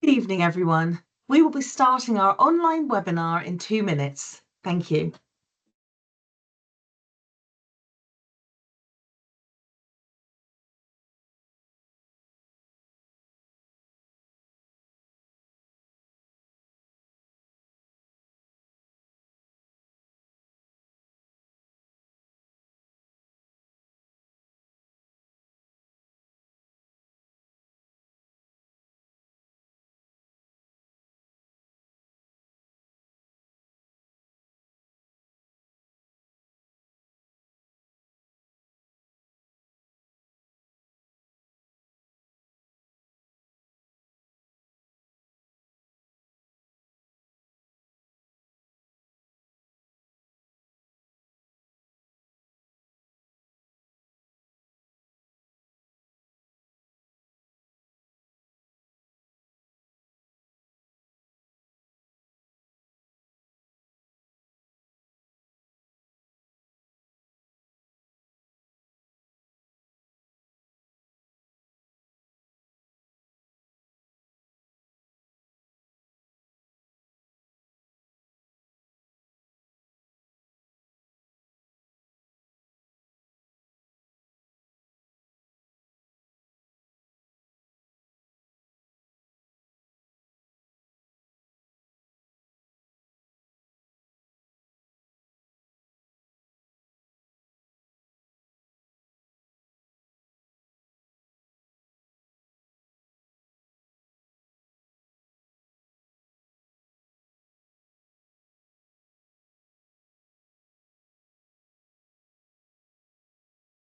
Good evening, everyone. We will be starting our online webinar in 2 minutes. Thank you.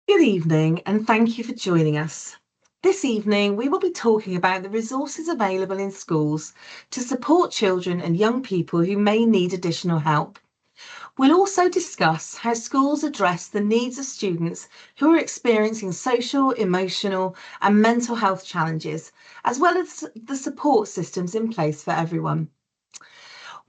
Good evening, and thank you for joining us. This evening, we will be talking about the resources available in schools to support children and young people who may need additional help. We'll also discuss how schools address the needs of students who are experiencing social, emotional, and mental health challenges, as well as the support systems in place for everyone.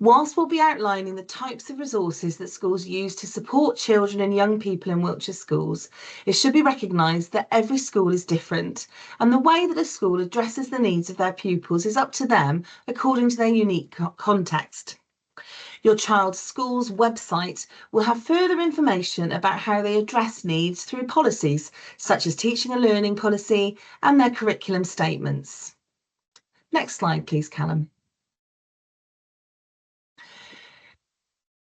Whilst we'll be outlining the types of resources that schools use to support children and young people in Wiltshire schools, it should be recognised that every school is different, and the way that a school addresses the needs of their pupils is up to them according to their unique context. Your child's school's website will have further information about how they address needs through policies, such as teaching and learning policy and their curriculum statements. Next slide, please, Callum.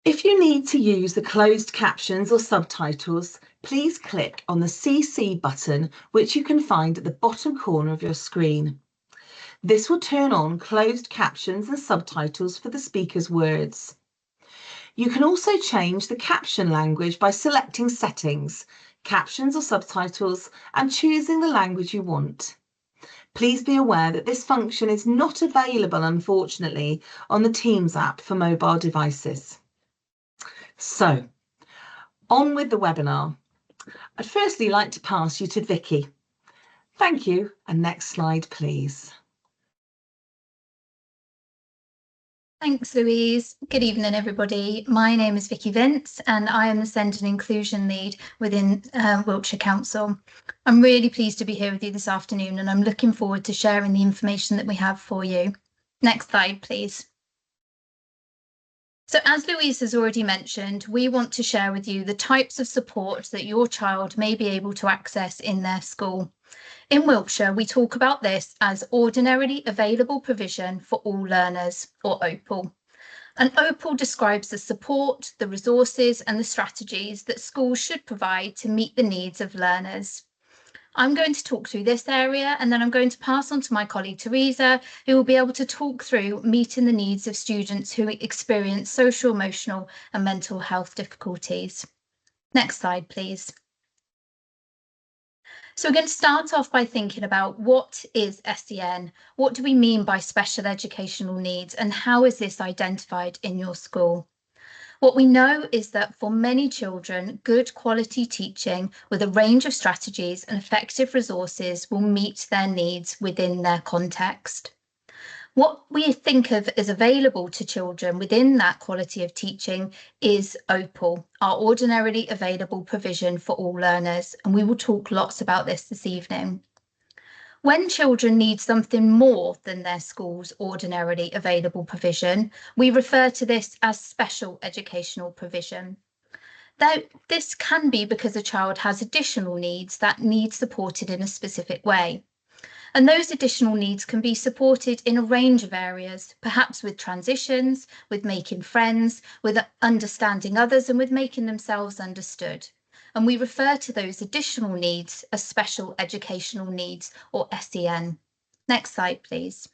If you need to use the closed captions or subtitles, please click on the CC button, which you can find at the bottom corner of your screen. This will turn on closed captions and subtitles for the speaker's words. You can also change the caption language by selecting Settings, Captions or Subtitles, and choosing the language you want. Please be aware that this function is not available, unfortunately, on the Teams app for mobile devices. So, on with the webinar. I'd firstly like to pass you to Vicky. Thank you, and next slide, please. Thanks, Louise. Good evening, everybody. My name is Vicky Vince, and I am the Send and Inclusion Lead within Wiltshire Council. I'm really pleased to be here with you this afternoon, and I'm looking forward to sharing the information that we have for you. Next slide, please. So as Louise has already mentioned, we want to share with you the types of support that your child may be able to access in their school. In Wiltshire, we talk about this as Ordinarily Available Provision for All Learners, or OPAL. And OPAL describes the support, the resources and the strategies that schools should provide to meet the needs of learners. I'm going to talk through this area, and then I'm going to pass on to my colleague Teresa, who will be able to talk through meeting the needs of students who experience social, emotional and mental health difficulties. Next slide, please. So we're going to start off by thinking about what is SEN? What do we mean by special educational needs, and how is this identified in your school? What we know is that for many children, good quality teaching with a range of strategies and effective resources will meet their needs within their context. What we think of as available to children within that quality of teaching is OPAL, our Ordinarily Available Provision for All Learners, and we will talk lots about this evening. When children need something more than their school's ordinarily available provision, we refer to this as special educational provision. Though this can be because a child has additional needs that need supported in a specific way. And those additional needs can be supported in a range of areas, perhaps with transitions, with making friends, with understanding others, and with making themselves understood. And we refer to those additional needs as special educational needs, or SEN. Next slide, please.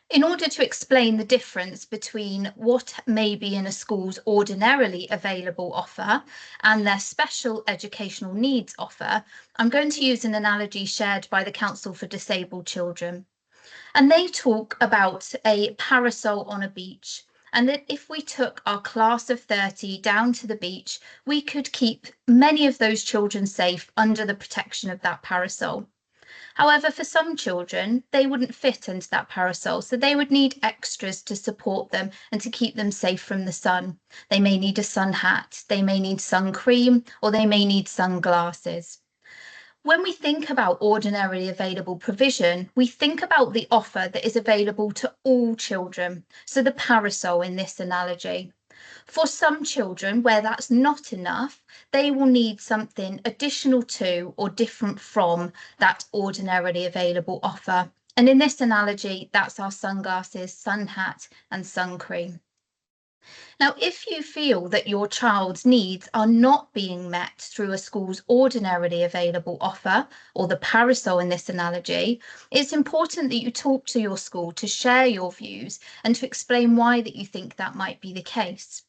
In order to explain the difference between what may be in a school's ordinarily available offer and their special educational needs offer, I'm going to use an analogy shared by the Council for Disabled Children. And they talk about a parasol on a beach, and that if we took our class of 30 down to the beach, we could keep many of those children safe under the protection of that parasol. However, for some children, they wouldn't fit into that parasol, so they would need extras to support them and to keep them safe from the sun. They may need a sun hat, they may need sun cream, or they may need sunglasses. When we think about ordinarily available provision, we think about the offer that is available to all children, so the parasol in this analogy. For some children, where that's not enough, they will need something additional to or different from that ordinarily available offer. And in this analogy, that's our sunglasses, sun hat, and sun cream. Now, if you feel that your child's needs are not being met through a school's ordinarily available offer, or the parasol in this analogy, it's important that you talk to your school to share your views and to explain why that you think that might be the case.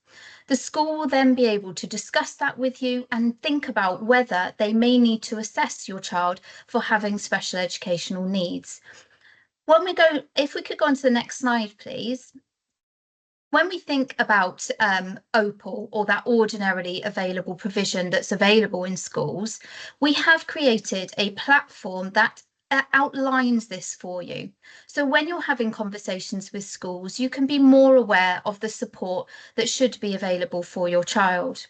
The school will then be able to discuss that with you and think about whether they may need to assess your child for having special educational needs. If we could go on to the next slide, please. When we think about OPAL, or that ordinarily available provision that's available in schools, we have created a platform that outlines this for you. So when you're having conversations with schools, you can be more aware of the support that should be available for your child.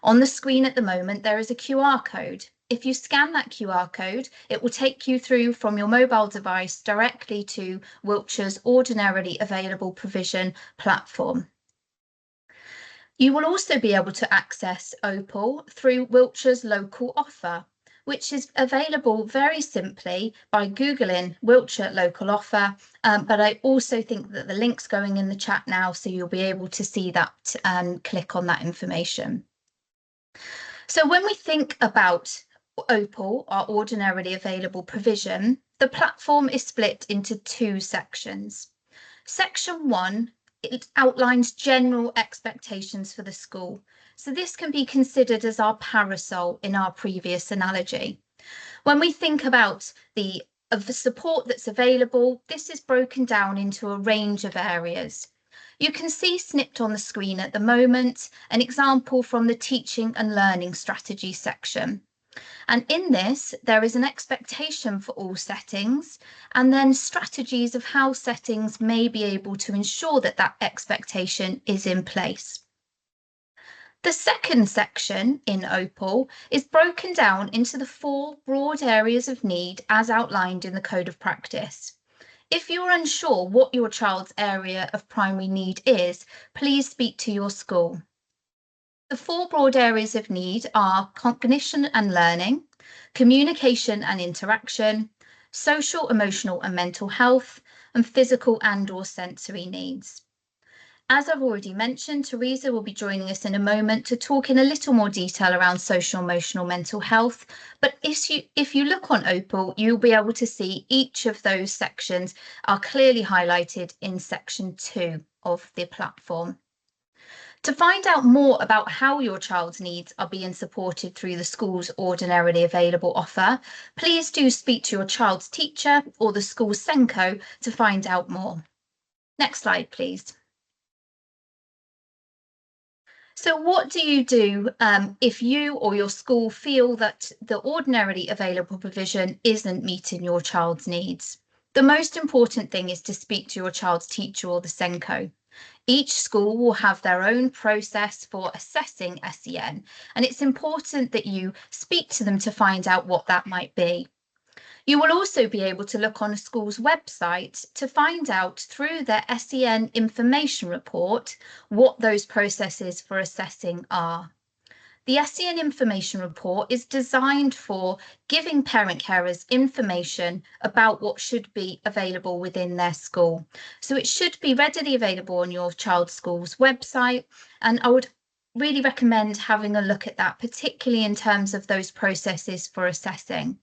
On the screen at the moment, there is a QR code. If you scan that QR code, it will take you through from your mobile device directly to Wiltshire's ordinarily available provision platform. You will also be able to access OPAL through Wiltshire's Local Offer, which is available very simply by Googling Wiltshire Local Offer, but I also think that the link's going in the chat now, so you'll be able to see that and click on that information. So when we think about OPAL, our ordinarily available provision, the platform is split into two sections. Section 1, it outlines general expectations for the school. So this can be considered as our parasol in our previous analogy. When we think about the support that's available, this is broken down into a range of areas. You can see snipped on the screen at the moment an example from the teaching and learning strategy section. And in this, there is an expectation for all settings, and then strategies of how settings may be able to ensure that that expectation is in place. The second section in OPAL is broken down into the 4 broad areas of need as outlined in the Code of Practice. If you're unsure what your child's area of primary need is, please speak to your school. The 4 broad areas of need are cognition and learning, communication and interaction, social, emotional and mental health, and physical and/or sensory needs. As I've already mentioned, Teresa will be joining us in a moment to talk in a little more detail around social, emotional, mental health. But if you look on OPAL, you'll be able to see each of those sections are clearly highlighted in section 2 of the platform. To find out more about how your child's needs are being supported through the school's ordinarily available offer, please do speak to your child's teacher or the school's SENCO to find out more. Next slide, please. So what do you do if you or your school feel that the ordinarily available provision isn't meeting your child's needs? The most important thing is to speak to your child's teacher or the SENCO. Each school will have their own process for assessing SEN, and it's important that you speak to them to find out what that might be. You will also be able to look on a school's website to find out through their SEN information report what those processes for assessing are. The SEN information report is designed for giving parent carers information about what should be available within their school. So it should be readily available on your child's school's website, and I would really recommend having a look at that, particularly in terms of those processes for assessing.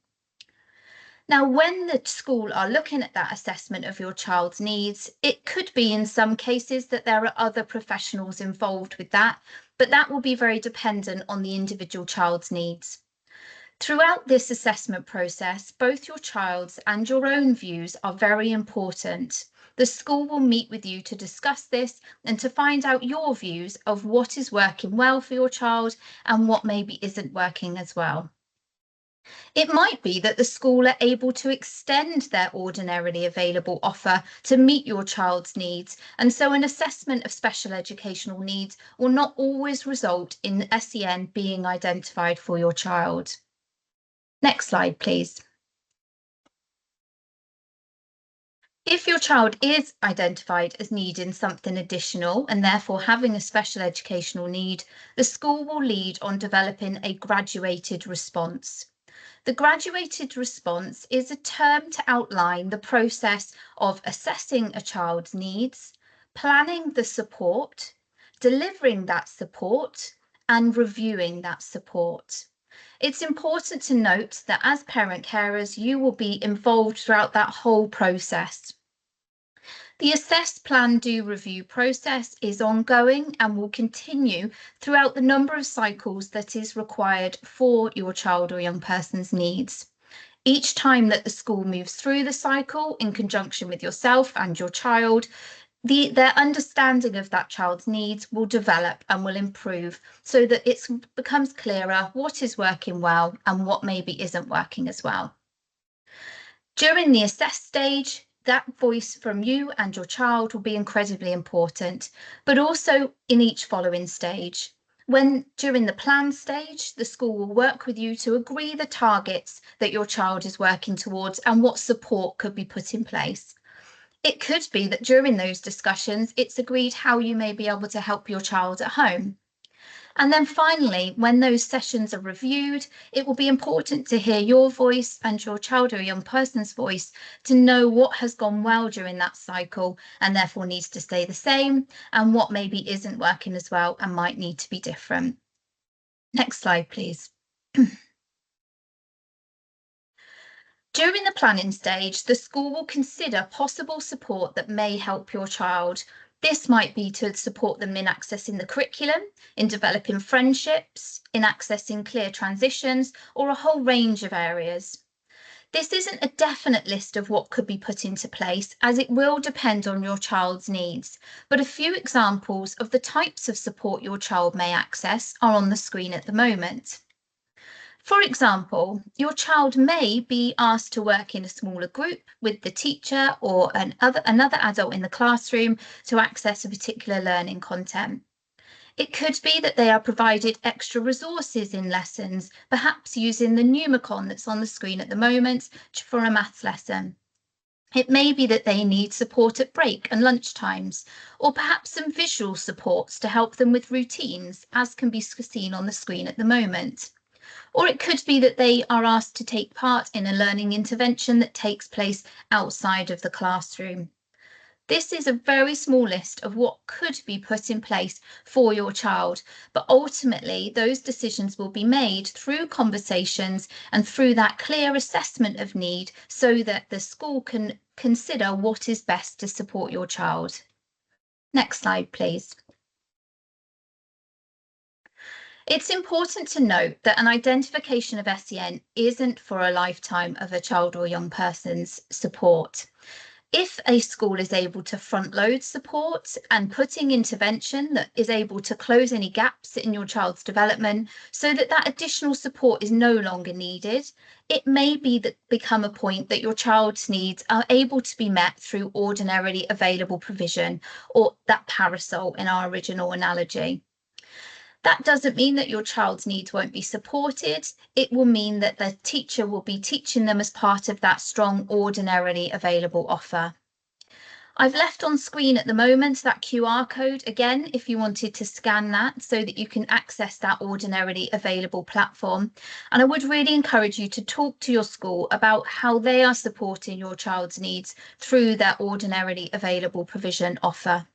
Now, when the school are looking at that assessment of your child's needs, it could be in some cases that there are other professionals involved with that, but that will be very dependent on the individual child's needs. Throughout this assessment process, both your child's and your own views are very important. The school will meet with you to discuss this and to find out your views of what is working well for your child and what maybe isn't working as well. It might be that the school are able to extend their ordinarily available offer to meet your child's needs, and so an assessment of special educational needs will not always result in SEN being identified for your child. Next slide, please. If your child is identified as needing something additional and therefore having a special educational need, the school will lead on developing a graduated response. The graduated response is a term to outline the process of assessing a child's needs, planning the support, delivering that support, and reviewing that support. It's important to note that as parent carers, you will be involved throughout that whole process. The assess, plan, do, review process is ongoing and will continue throughout the number of cycles that is required for your child or young person's needs. Each time that the school moves through the cycle in conjunction with yourself and your child, their understanding of that child's needs will develop and will improve so that it becomes clearer what is working well and what maybe isn't working as well. During the assess stage, that voice from you and your child will be incredibly important, but also in each following stage. During the plan stage, the school will work with you to agree the targets that your child is working towards and what support could be put in place. It could be that during those discussions, it's agreed how you may be able to help your child at home. And then finally, when those sessions are reviewed, it will be important to hear your voice and your child or young person's voice to know what has gone well during that cycle and therefore needs to stay the same, and what maybe isn't working as well and might need to be different. Next slide, please. During the planning stage, the school will consider possible support that may help your child. This might be to support them in accessing the curriculum, in developing friendships, in accessing clear transitions, or a whole range of areas. This isn't a definite list of what could be put into place, as it will depend on your child's needs, but a few examples of the types of support your child may access are on the screen at the moment. For example, your child may be asked to work in a smaller group with the teacher or another adult in the classroom to access a particular learning content. It could be that they are provided extra resources in lessons, perhaps using the Numicon that's on the screen at the moment for a maths lesson. It may be that they need support at break and lunch times, or perhaps some visual supports to help them with routines, as can be seen on the screen at the moment. Or it could be that they are asked to take part in a learning intervention that takes place outside of the classroom. This is a very small list of what could be put in place for your child, but ultimately those decisions will be made through conversations and through that clear assessment of need so that the school can consider what is best to support your child. Next slide, please. It's important to note that an identification of SEN isn't for a lifetime of a child or young person's support. If a school is able to front load support and putting intervention that is able to close any gaps in your child's development so that that additional support is no longer needed, it may become a point that your child's needs are able to be met through ordinarily available provision, or that parasol in our original analogy. That doesn't mean that your child's needs won't be supported. It will mean that the teacher will be teaching them as part of that strong ordinarily available offer. I've left on screen at the moment that QR code again, if you wanted to scan that so that you can access that ordinarily available platform. And I would really encourage you to talk to your school about how they are supporting your child's needs through their ordinarily available provision offer.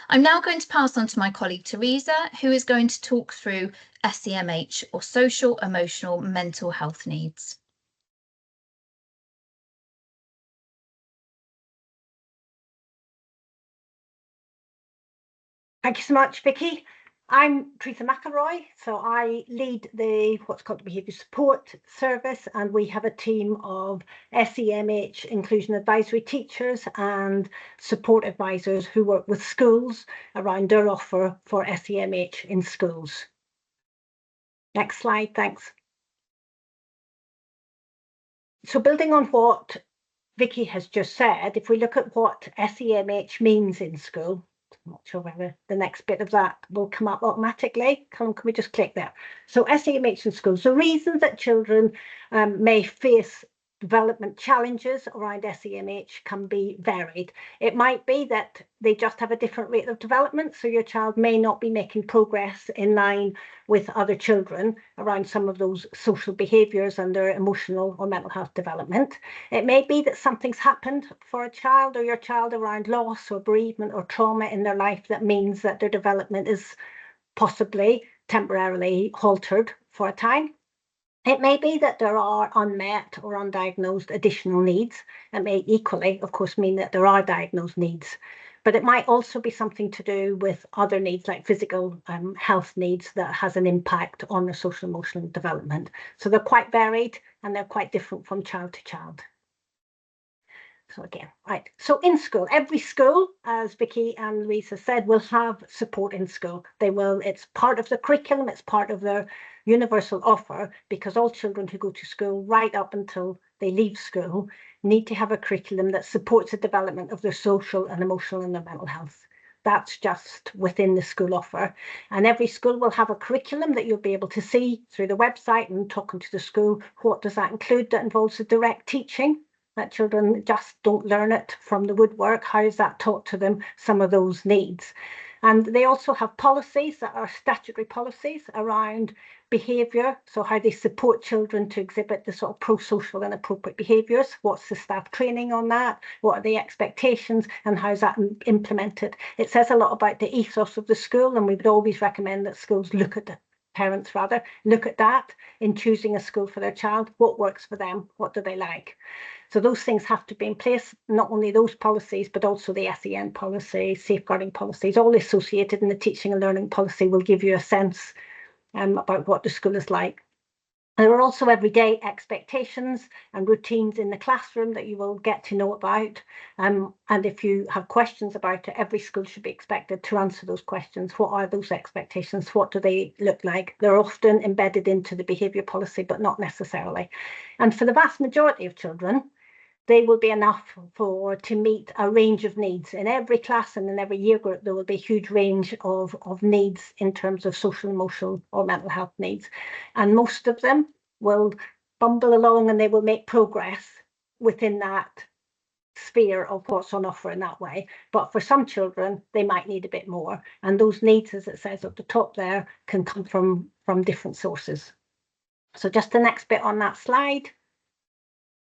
I'm now going to pass on to my colleague Teresa, who is going to talk through SEMH, or social, emotional, mental health needs. Thank you so much, Vicky. I'm Teresa McElroy, so I lead what's called the Behaviour Support Service, and we have a team of SEMH inclusion advisory teachers and support advisors who work with schools around their offer for SEMH in schools. Next slide, thanks. So building on what Vicky has just said, if we look at what SEMH means in school, I'm not sure whether the next bit of that will come up automatically. Can we just click there? So SEMH in schools, the reasons that children may face development challenges around SEMH can be varied. It might be that they just have a different rate of development, so your child may not be making progress in line with other children around some of those social behaviours and their emotional or mental health development. It may be that something's happened for a child or your child around loss or bereavement or trauma in their life that means that their development is possibly temporarily halted for a time. It may be that there are unmet or undiagnosed additional needs. It may equally, of course, mean that there are diagnosed needs, but it might also be something to do with other needs like physical health needs that has an impact on their social emotional development. So they're quite varied and they're quite different from child to child. So again, right. So in school, every school, as Vicky and Lisa said, will have support in school. They will, it's part of the curriculum, it's part of their universal offer, because all children who go to school right up until they leave school need to have a curriculum that supports the development of their social and emotional and their mental health. That's just within the school offer. And every school will have a curriculum that you'll be able to see through the website and talking to the school. What does that include? That involves the direct teaching, that children just don't learn it from the woodwork. How is that taught to them, some of those needs? And they also have policies that are statutory policies around behaviour, so how they support children to exhibit the sort of pro-social and appropriate behaviours. What's the staff training on that? What are the expectations and how's that implemented? It says a lot about the ethos of the school, and we would always recommend that schools look at parents rather, look at that in choosing a school for their child. What works for them? What do they like? So those things have to be in place, not only those policies, but also the SEN policy, safeguarding policies, all associated in the teaching and learning policy will give you a sense about what the school is like. There are also everyday expectations and routines in the classroom that you will get to know about. And if you have questions about it, every school should be expected to answer those questions. What are those expectations? What do they look like? They're often embedded into the behaviour policy, but not necessarily. And for the vast majority of children, they will be enough to meet a range of needs. In every class and in every year group, there will be a huge range of needs in terms of social, emotional or mental health needs. And most of them will bumble along and they will make progress within that sphere of what's on offer in that way. But for some children, they might need a bit more. And those needs, as it says at the top there, can come from different sources. So just the next bit on that slide.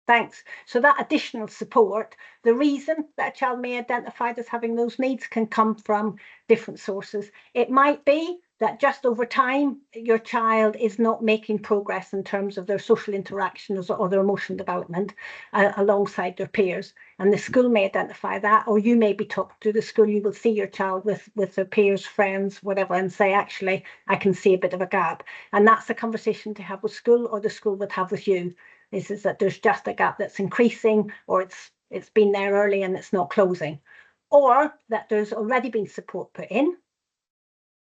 Thanks. So that additional support, the reason that a child may identify as having those needs can come from different sources. It might be that just over time, your child is not making progress in terms of their social interactions or their emotional development alongside their peers. And the school may identify that, or you may be talking to the school, you will see your child with their peers, friends, whatever, and say, actually, I can see a bit of a gap. And that's a conversation to have with school, or the school would have with you. This is that there's just a gap that's increasing, or it's been there early and it's not closing, or that there's already been support put in.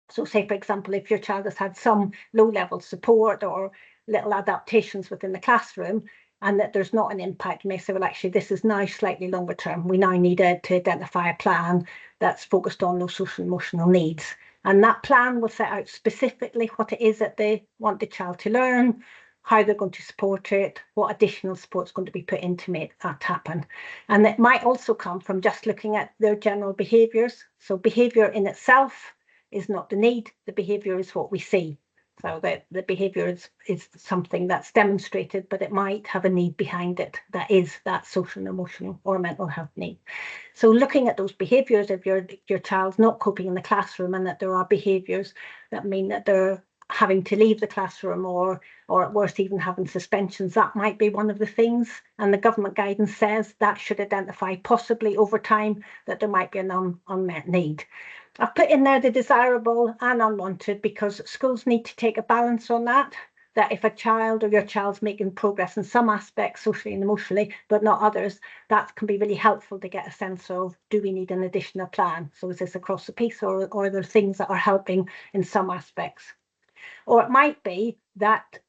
So say, for example, if your child has had some low-level support or little adaptations within the classroom and that there's not an impact, you may say, well, actually, this is now slightly longer term. We now need to identify a plan that's focused on those social emotional needs. And that plan will set out specifically what it is that they want the child to learn, how they're going to support it, what additional support is going to be put in to make that happen. And it might also come from just looking at their general behaviours. So behaviour in itself is not the need, the behaviour is what we see. So the behaviour is something that's demonstrated, but it might have a need behind it that is that social and emotional or mental health need. So looking at those behaviours, if your child's not coping in the classroom and that there are behaviours that mean that they're having to leave the classroom or at worst even having suspensions, that might be one of the things. And the government guidance says that should identify possibly over time that there might be an unmet need. I've put in there the desirable and unwanted because schools need to take a balance on that if a child or your child's making progress in some aspects socially and emotionally, but not others, that can be really helpful to get a sense of, do we need an additional plan? So is this across the piece or are there things that are helping in some aspects? Or it might be that,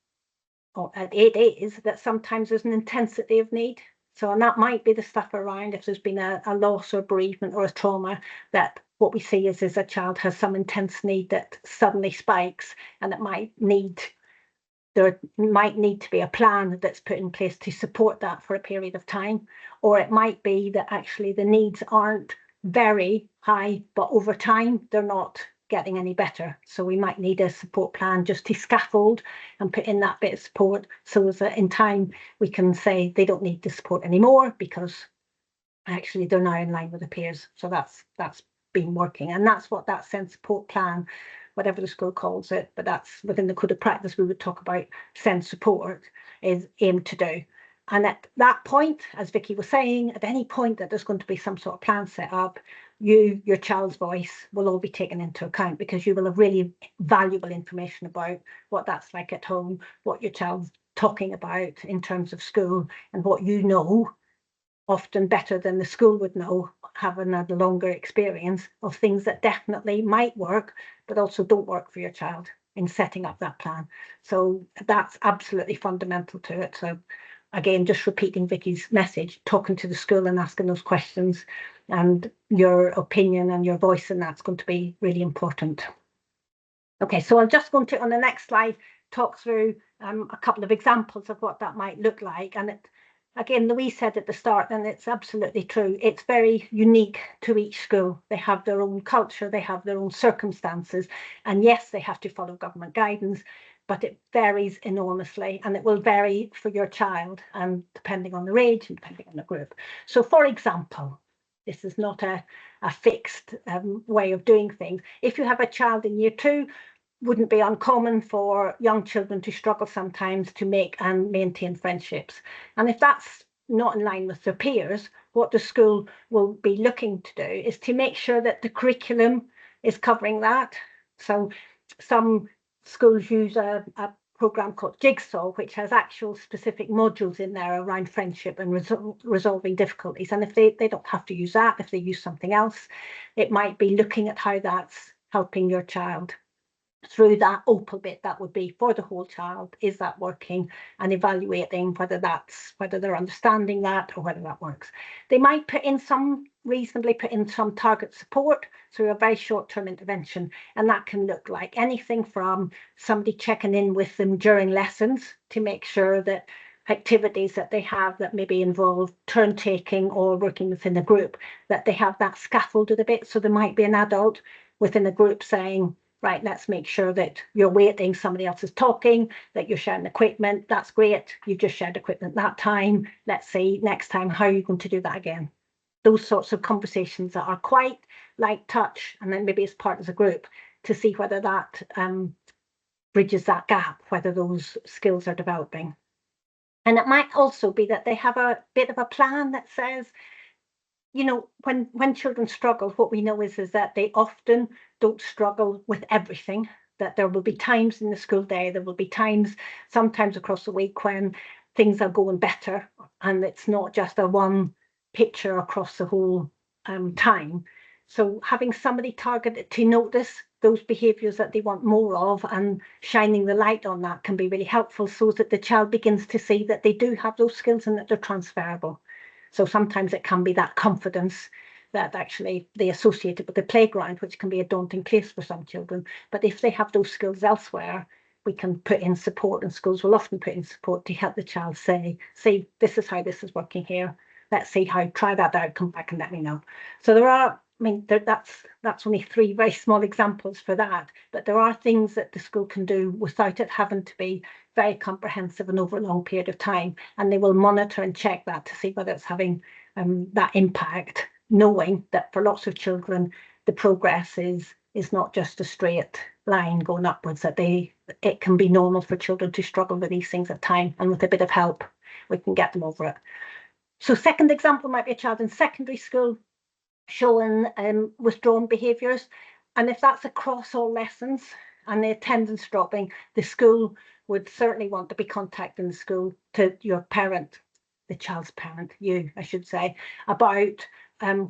or it is, that sometimes there's an intensity of need. So, and that might be the stuff around if there's been a loss or bereavement or a trauma, that what we see is a child has some intense need that suddenly spikes, and there might need to be a plan that's put in place to support that for a period of time. Or it might be that actually the needs aren't very high, but over time they're not getting any better. So we might need a support plan just to scaffold and put in that bit of support so that in time we can say they don't need the support anymore because actually they're now in line with their peers. So that's been working, and that's what that SEND support plan, whatever the school calls it, but that's within the code of practice we would talk about SEND support, is aimed to do. And at that point, as Vicky was saying, at any point that there's going to be some sort of plan set up, your child's voice will all be taken into account because you will have really valuable information about what that's like at home, what your child's talking about in terms of school, and what you know, often better than the school would know, having a longer experience of things that definitely might work, but also don't work for your child in setting up that plan. So that's absolutely fundamental to it. So again, just repeating Vicky's message, talking to the school and asking those questions, and your opinion and your voice, and that's going to be really important. Okay, so I'm just going to, on the next slide, talk through a couple of examples of what that might look like. And again, Louise said at the start, and it's absolutely true, it's very unique to each school. They have their own culture, they have their own circumstances, and yes, they have to follow government guidance, but it varies enormously, and it will vary for your child, and depending on their age and depending on the group. So for example, this is not a fixed way of doing things. If you have a child in year 2, wouldn't be uncommon for young children to struggle sometimes to make and maintain friendships. And if that's not in line with their peers, what the school will be looking to do is to make sure that the curriculum is covering that. So some schools use a program called Jigsaw, which has actual specific modules in there around friendship and resolving difficulties. And if they don't have to use that, if they use something else, it might be looking at how that's helping your child through that OPAL bit. That would be for the whole child. Is that working? And evaluating whether they're understanding that or whether that works. They might reasonably put in some target support through a very short-term intervention, and that can look like anything from somebody checking in with them during lessons to make sure that activities that they have that maybe involve turn taking or working within a group, that they have that scaffolded a bit. So there might be an adult within a group saying, right, let's make sure that you're waiting, somebody else is talking, that you're sharing equipment. That's great. You just shared equipment that time. Let's see next time how are you going to do that again. Those sorts of conversations that are quite light touch, and then maybe as part of a group to see whether that bridges that gap, whether those skills are developing. And it might also be that they have a bit of a plan that says, you know, when children struggle, what we know is that they often don't struggle with everything, that there will be times in the school day, there will be times sometimes across the week when things are going better, and it's not just a one picture across the whole time. So having somebody targeted to notice those behaviours that they want more of and shining the light on that can be really helpful, so that the child begins to see that they do have those skills and that they're transferable. So sometimes it can be that confidence that actually they associate it with the playground, which can be a daunting place for some children. But if they have those skills elsewhere, we can put in support, and schools will often put in support to help the child say, this is how this is working here. Let's see how, try that out, come back and let me know. So there are, I mean, that's only 3 very small examples for that, but there are things that the school can do without it having to be very comprehensive and over a long period of time. And they will monitor and check that to see whether it's having that impact, knowing that for lots of children, the progress is not just a straight line going upwards, that it can be normal for children to struggle with these things at time, and with a bit of help, we can get them over it. So second example might be a child in secondary school showing withdrawn behaviours. And if that's across all lessons and the attendance dropping, the school would certainly want to be contacting the school to your parent, the child's parent, you, I should say, about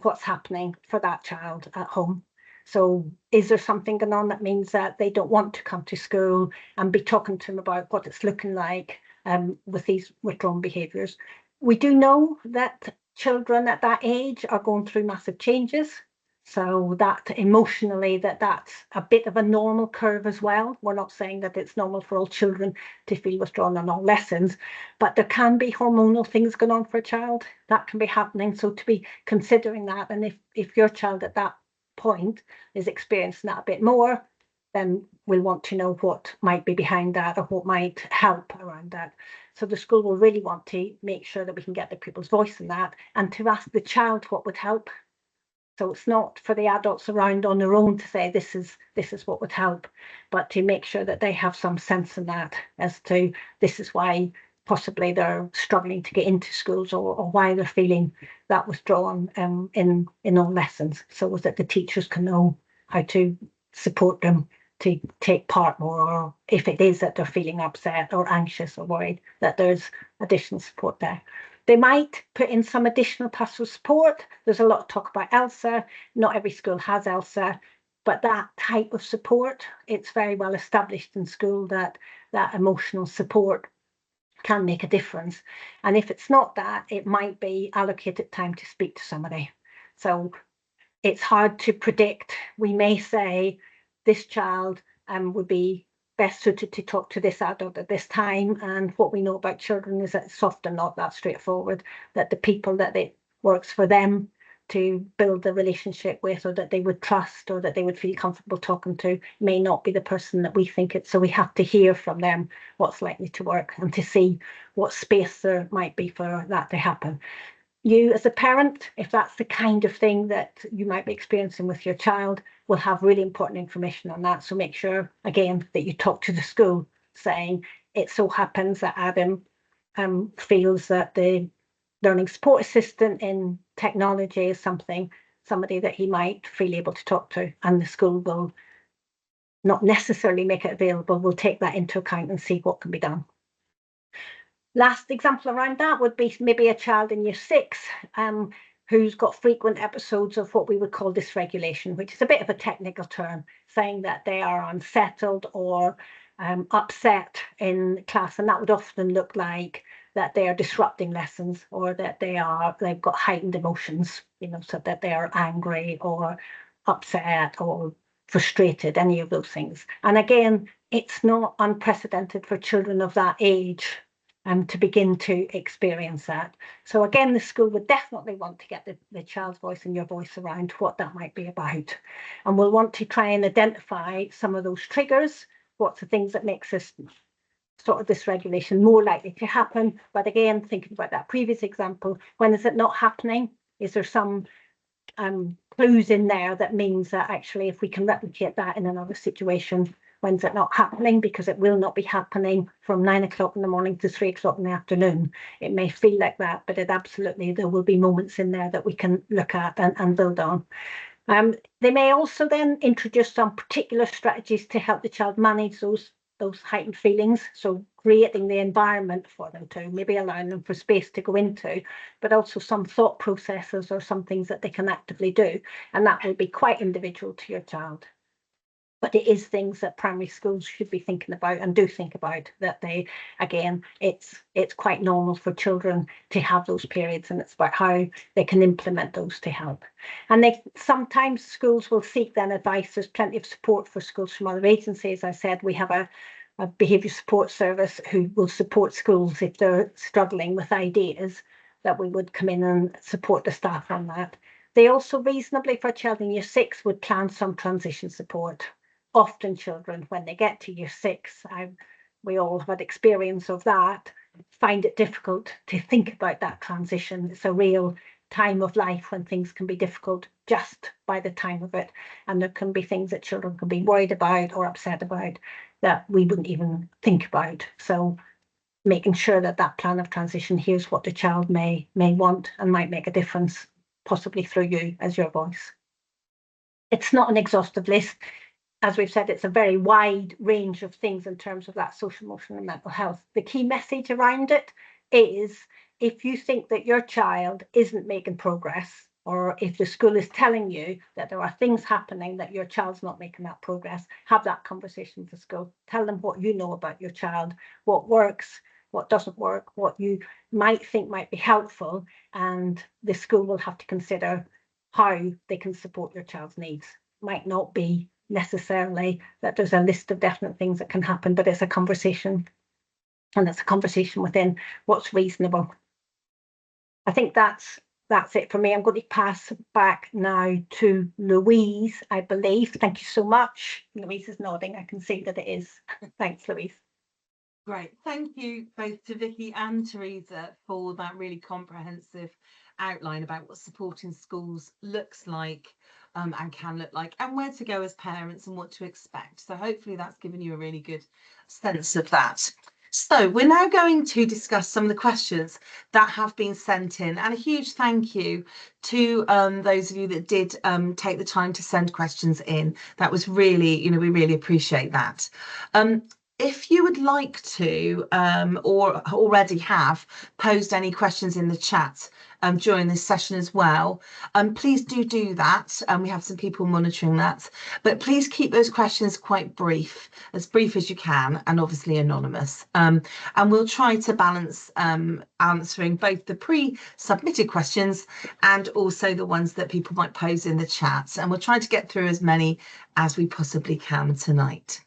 what's happening for that child at home. So is there something going on that means that they don't want to come to school, and be talking to them about what it's looking like with these withdrawn behaviours. We do know that children at that age are going through massive changes. So that emotionally, that's a bit of a normal curve as well. We're not saying that it's normal for all children to feel withdrawn on all lessons, but there can be hormonal things going on for a child that can be happening. So to be considering that, and if your child at that point is experiencing that a bit more, then we'll want to know what might be behind that, or what might help around that. So the school will really want to make sure that we can get the pupil's voice in that, and to ask the child what would help. So it's not for the adults around on their own to say this is what would help, but to make sure that they have some sense in that as to this is why possibly they're struggling to get into schools, or why they're feeling that withdrawn in all lessons, so that the teachers can know how to support them to take part more, or if it is that they're feeling upset or anxious or worried, that there's additional support there. They might put in some additional pastoral support. There's a lot of talk about ELSA. Not every school has ELSA, but that type of support, it's very well established in school that emotional support can make a difference. And if it's not that, it might be allocated time to speak to somebody. So it's hard to predict. We may say this child would be best suited to talk to this adult at this time, and what we know about children is that it's often not that straightforward, that the people that it works for them to build a relationship with, or that they would trust, or that they would feel comfortable talking to, may not be the person that we think it's. So we have to hear from them what's likely to work, and to see what space there might be for that to happen. You as a parent, if that's the kind of thing that you might be experiencing with your child, will have really important information on that. So make sure, again, that you talk to the school saying, it so happens that Adam feels that the learning support assistant in technology is somebody that he might feel able to talk to, and the school will not necessarily make it available. We'll take that into account and see what can be done. Last example around that would be maybe a child in year 6 who's got frequent episodes of what we would call dysregulation, which is a bit of a technical term, saying that they are unsettled or upset in class. And that would often look like that they are disrupting lessons, or that they've got heightened emotions, so that they are angry or upset or frustrated, any of those things. And again, it's not unprecedented for children of that age to begin to experience that. So again, the school would definitely want to get the child's voice and your voice around what that might be about. And we'll want to try and identify some of those triggers. What's the things that makes this sort of dysregulation more likely to happen? But again, thinking about that previous example, when is it not happening? Is there some clues in there that means that actually if we can replicate that in another situation, when's it not happening? Because it will not be happening from 9 o'clock in the morning to 3 o'clock in the afternoon. It may feel like that, but there will be moments in there that we can look at and build on. They may also then introduce some particular strategies to help the child manage those heightened feelings. So creating the environment for them to, maybe allowing them for space to go into, but also some thought processes or some things that they can actively do. And that will be quite individual to your child. But it is things that primary schools should be thinking about and do think about, that they, again, it's quite normal for children to have those periods, and it's about how they can implement those to help. And they sometimes schools will seek then advice. There's plenty of support for schools from other agencies. I said we have a behaviour support service who will support schools if they're struggling with ideas, that we would come in and support the staff on that. They also reasonably, for a child in year 6, would plan some transition support. Often children, when they get to year 6, we all have had experience of that, find it difficult to think about that transition. It's a real time of life when things can be difficult just by the time of it, and there can be things that children can be worried about or upset about that we wouldn't even think about. So making sure that that plan of transition hears what the child may want and might make a difference, possibly through you as your voice. It's not an exhaustive list. As we've said, it's a very wide range of things in terms of that social, emotional and mental health. The key message around it is, if you think that your child isn't making progress, or if the school is telling you that there are things happening that your child's not making that progress, have that conversation with the school. Tell them what you know about your child, what works, what doesn't work, what you might think might be helpful, and the school will have to consider how they can support your child's needs. Might not be necessarily that there's a list of definite things that can happen, but it's a conversation, and it's a conversation within what's reasonable. I think that's it for me. I'm going to pass back now to Louise, I believe. Thank you so much. Louise is nodding. I can see that it is. Thanks, Louise. Great. Thank you both to Vicky and Teresa for that really comprehensive outline about what supporting schools looks like and can look like, and where to go as parents and what to expect. So hopefully that's given you a really good sense of that. So we're now going to discuss some of the questions that have been sent in, and a huge thank you to those of you that did take the time to send questions in. That was really, we really appreciate that. If you would like to, or already have, posed any questions in the chat during this session as well, please do that. We have some people monitoring that, but please keep those questions quite brief as you can, and obviously anonymous. And we'll try to balance answering both the pre-submitted questions and also the ones that people might pose in the chat. And we'll try to get through as many as we possibly can tonight.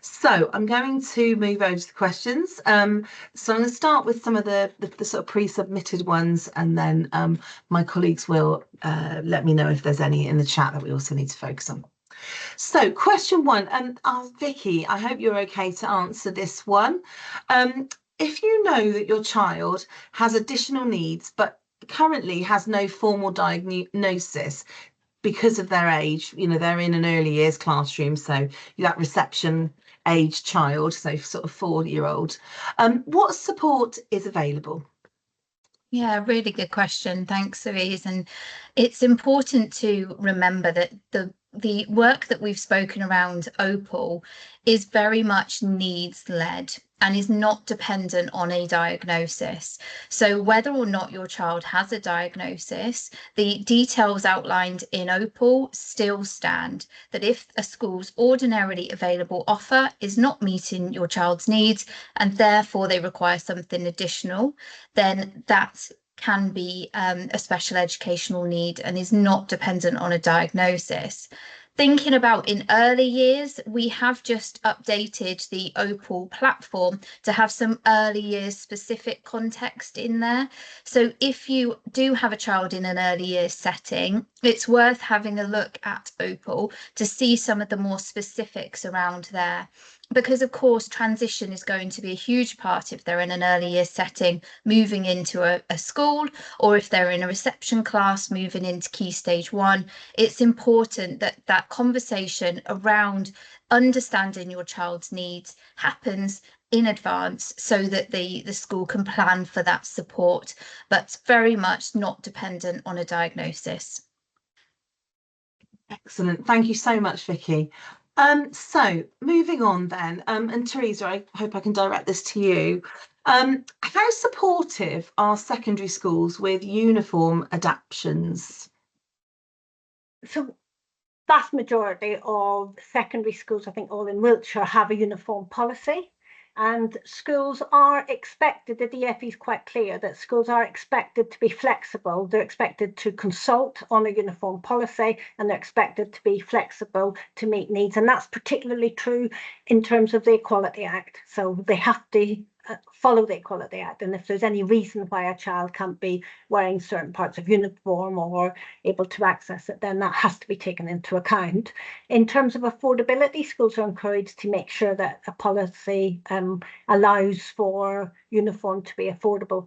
So I'm going to move over to the questions. So I'm going to start with some of the sort of pre-submitted ones, and then my colleagues will let me know if there's any in the chat that we also need to focus on. So question 1, and Vicky, I hope you're okay to answer this one. If you know that your child has additional needs but currently has no formal diagnosis because of their age, they're in an early years classroom, so that reception age child, so sort of 4-year-old, what support is available? Yeah, really good question. Thanks, Louise. And it's important to remember that the work that we've spoken around Opal is very much needs led and is not dependent on a diagnosis. So whether or not your child has a diagnosis, the details outlined in Opal still stand, that if a school's ordinarily available offer is not meeting your child's needs and therefore they require something additional, then that can be a special educational need and is not dependent on a diagnosis. Thinking about in early years, we have just updated the Opal platform to have some early years specific context in there. So if you do have a child in an early years setting, it's worth having a look at Opal to see some of the more specifics around there. Because of course, transition is going to be a huge part if they're in an early years setting, moving into a school, or if they're in a reception class, moving into Key Stage 1. It's important that that conversation around understanding your child's needs happens in advance so that the school can plan for that support, but very much not dependent on a diagnosis. Excellent. Thank you so much, Vicky. So moving on then, and Teresa, I hope I can direct this to you. How supportive are secondary schools with uniform adaptations? So vast majority of secondary schools, I think all in Wiltshire, have a uniform policy. And schools are expected, the DfE is quite clear that schools are expected to be flexible. They're expected to consult on a uniform policy, and they're expected to be flexible to meet needs. And that's particularly true in terms of the Equality Act. So they have to follow the Equality Act. And if there's any reason why a child can't be wearing certain parts of uniform or able to access it, then that has to be taken into account. In terms of affordability, schools are encouraged to make sure that a policy allows for uniform to be affordable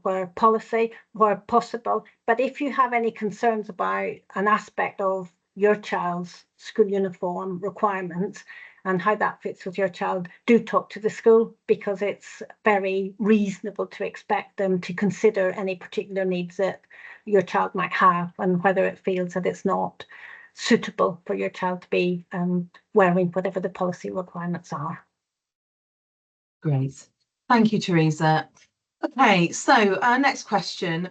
where possible. But if you have any concerns about an aspect of your child's school uniform requirements and how that fits with your child, do talk to the school, because it's very reasonable to expect them to consider any particular needs that your child might have and whether it feels that it's not suitable for your child to be wearing whatever the policy requirements are. Great. Thank you, Teresa. Okay, so our next question.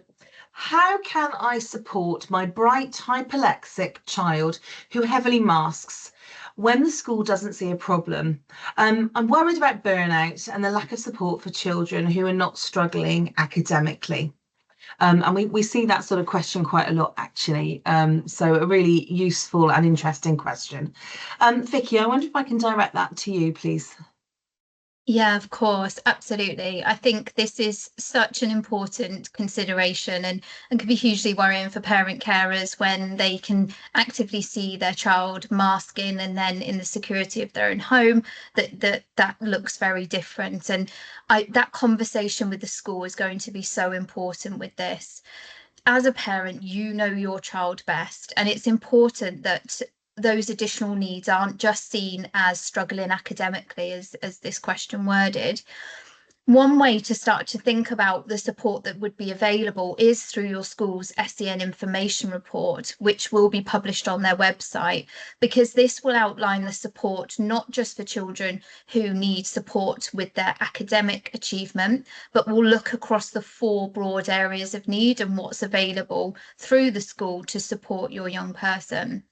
How can I support my bright hyperlexic child who heavily masks when the school doesn't see a problem? I'm worried about burnout and the lack of support for children who are not struggling academically. And we see that sort of question quite a lot, actually. So a really useful and interesting question. Vicky, I wonder if I can direct that to you, please. Yeah, of course, absolutely. I think this is such an important consideration and can be hugely worrying for parent carers when they can actively see their child masking and then in the security of their own home that looks very different. And that conversation with the school is going to be so important with this. As a parent, you know your child best, and it's important that those additional needs aren't just seen as struggling academically, as this question worded. One way to start to think about the support that would be available is through your school's SEN information report, which will be published on their website, because this will outline the support not just for children who need support with their academic achievement, but will look across the 4 broad areas of need and what's available through the school to support your young person.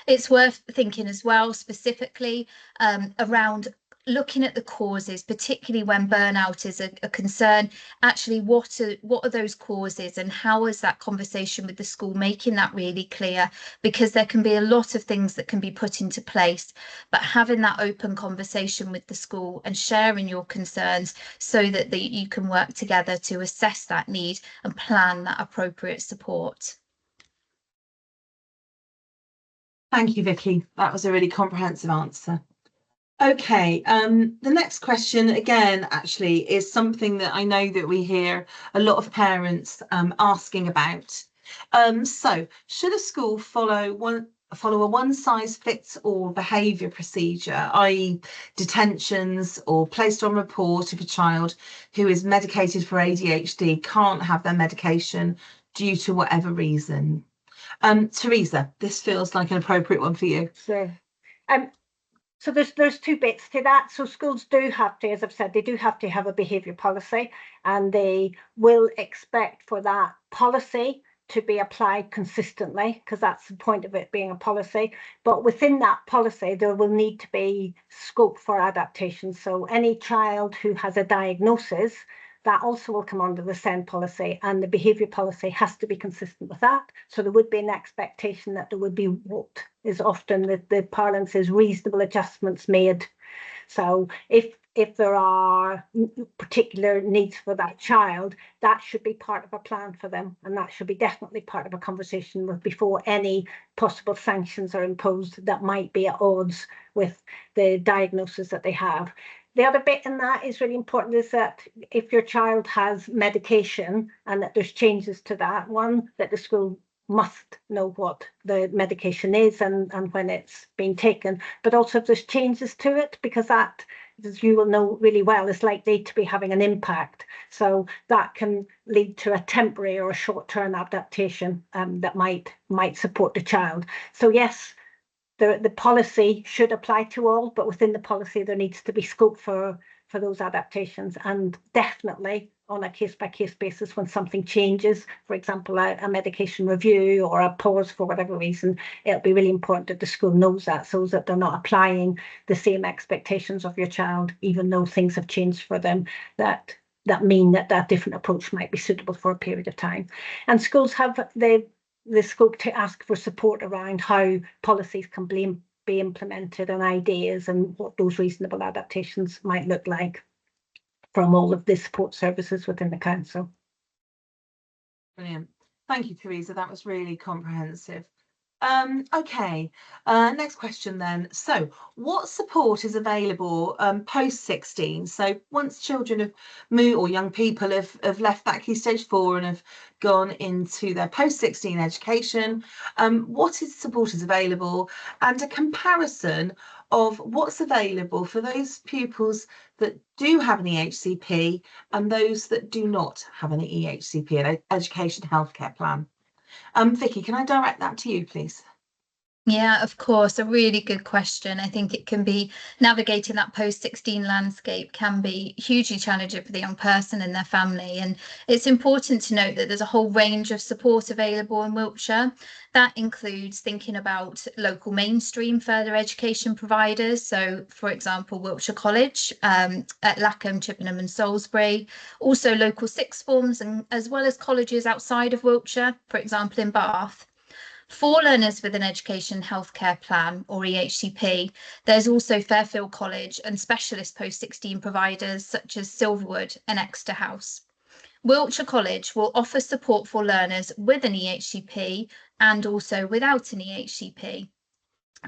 It's worth thinking as well, specifically around looking at the causes, particularly when burnout is a concern. Actually, what are those causes, and how is that conversation with the school making that really clear? Because there can be a lot of things that can be put into place, but having that open conversation with the school and sharing your concerns so that you can work together to assess that need and plan that appropriate support. Thank you, Vicky. That was a really comprehensive answer. Okay, the next question again actually is something that I know that we hear a lot of parents asking about. So should a school follow a one-size-fits-all behaviour procedure, i.e. detentions or placed on report if a child who is medicated for ADHD can't have their medication due to whatever reason? Teresa, this feels like an appropriate one for you. So there's 2 bits to that. So schools do have to, as I've said, they do have to have a behaviour policy, and they will expect for that policy to be applied consistently, because that's the point of it being a policy. But within that policy, there will need to be scope for adaptation. So any child who has a diagnosis, that also will come under the SEND policy, and the behaviour policy has to be consistent with that. So there would be an expectation that there would be what is often the parlance is reasonable adjustments made. So if there are particular needs for that child, that should be part of a plan for them, and that should be definitely part of a conversation with before any possible sanctions are imposed that might be at odds with the diagnosis that they have. The other bit in that is really important is that if your child has medication and that there's changes to that, one, that the school must know what the medication is and when it's being taken, but also if there's changes to it, because that, as you will know really well, is likely to be having an impact. So that can lead to a temporary or a short-term adaptation that might support the child. So yes, the policy should apply to all, but within the policy there needs to be scope for for those adaptations, and definitely on a case-by-case basis when something changes, for example, a medication review or a pause for whatever reason, it'll be really important that the school knows that, so that they're not applying the same expectations of your child, even though things have changed for them, that mean that different approach might be suitable for a period of time. And schools have the scope to ask for support around how policies can be implemented and ideas and what those reasonable adaptations might look like from all of the support services within the council. Brilliant. Thank you, Teresa. That was really comprehensive. Okay, next question then. So what support is available post 16? So once children have moved, or young people have left that key stage 4 and have gone into their post 16 education, what support is available, and a comparison of what's available for those pupils that do have an EHCP and those that do not have an EHCP, an education healthcare plan. Vicky, can I direct that to you, please? Yeah, of course, a really good question. I think it can be navigating that post-16 landscape can be hugely challenging for the young person and their family. And it's important to note that there's a whole range of support available in Wiltshire. That includes thinking about local mainstream further education providers. So, for example, Wiltshire College at Lackham, Chippenham and Salisbury. Also local sixth forms, and as well as colleges outside of Wiltshire, for example, in Bath. For learners with an education healthcare plan or EHCP, there's also Fairfield College and specialist post-16 providers such as Silverwood and Exeter House. Wiltshire College will offer support for learners with an EHCP and also without an EHCP.